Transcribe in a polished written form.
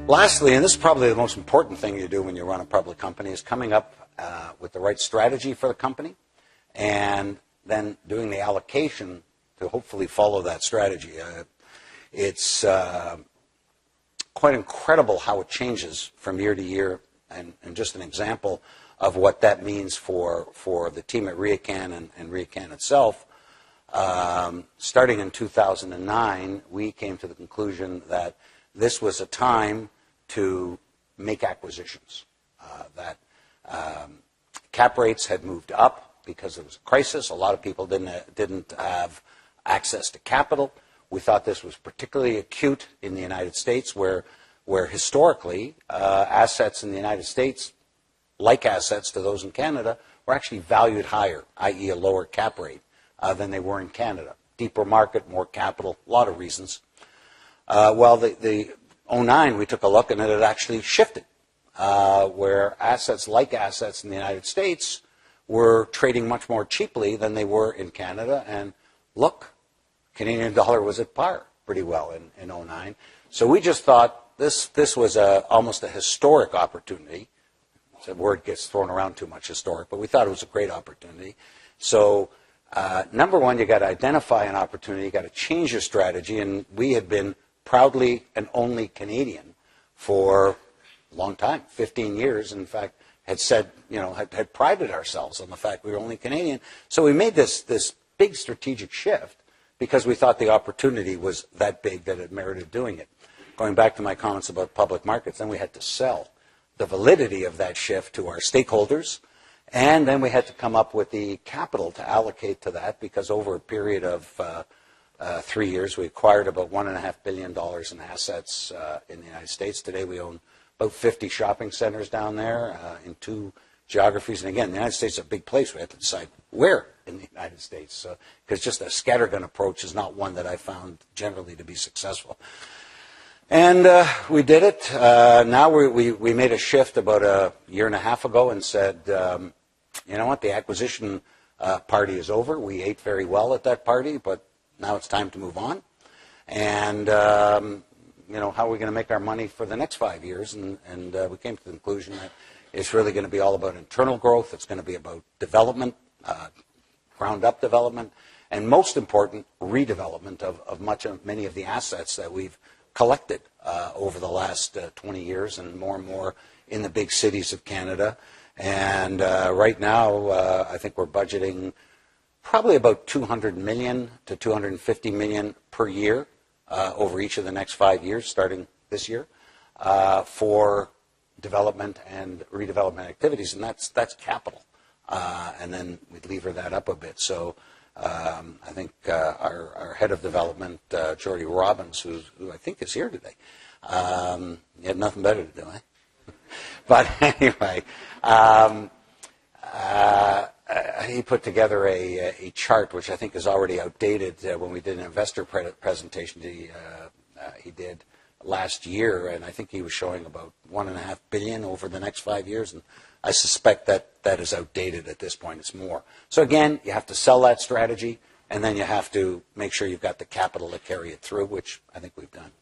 Lastly, and this is probably the most important thing you do when you run a public company, is coming up with the right strategy for the company and then doing the allocation to hopefully follow that strategy. It's quite incredible how it changes from year to year, and just an example of what that means for the team at RioCan and RioCan itself. Starting in 2009, we came to the conclusion that this was a time to make acquisitions, that cap rates had moved up because there was a crisis. A lot of people didn't have access to capital. We thought this was particularly acute in the United States, where historically assets in the United States, like assets to those in Canada, were actually valued higher, i.e. a lower cap rate than they were in Canada. Deeper market, more capital, a lot of reasons. Well, the 2009, we took a look and it had actually shifted, where assets like assets in the United States were trading much more cheaply than they were in Canada. And look, Canadian dollar was at par pretty well in 2009. So we just thought this was almost a historic opportunity. The word gets thrown around too much, historic, but we thought it was a great opportunity. So number one, you got to identify an opportunity, you got to change your strategy, and we had been proudly and only Canadian for a long time, 15 years. In fact, had said, had prided ourselves on the fact we were only Canadian. So we made this big strategic shift because we thought the opportunity was that big that it merited doing it. Going back to my comments about public markets, then we had to sell the validity of that shift to our stakeholders, and then we had to come up with the capital to allocate to that, because over a period of 3 years, we acquired about $1.5 billion in assets in the United States. Today, we own about 50 shopping centers down there in 2 geographies. And again, the United States is a big place. We have to decide where in the United States, because just a scattergun approach is not one that I found generally to be successful. And we did it. Now we made a shift about a year and a half ago and said, you know what, the acquisition party is over. We ate very well at that party, but now it's time to move on. And, how are we going to make our money for the next 5 years? And we came to the conclusion that it's really going to be all about internal growth. It's going to be about development, ground-up development, and most important, redevelopment of many of the assets that we've collected over the last 20 years, and more in the big cities of Canada. And right now, I think we're budgeting probably about $200 million to $250 million per year over each of the next 5 years, starting this year, for development and redevelopment activities, and that's capital. And then we'd lever that up a bit. So I think our head of development, Jordy Robbins, who I think is here today, he had nothing better to do, eh? But anyway, he put together a chart which I think is already outdated when we did an investor presentation he did last year, and I think he was showing about $1.5 billion over the next 5 years, and I suspect that is outdated at this point. It's more. So again, you have to sell that strategy, and then you have to make sure you've got the capital to carry it through, which I think we've done.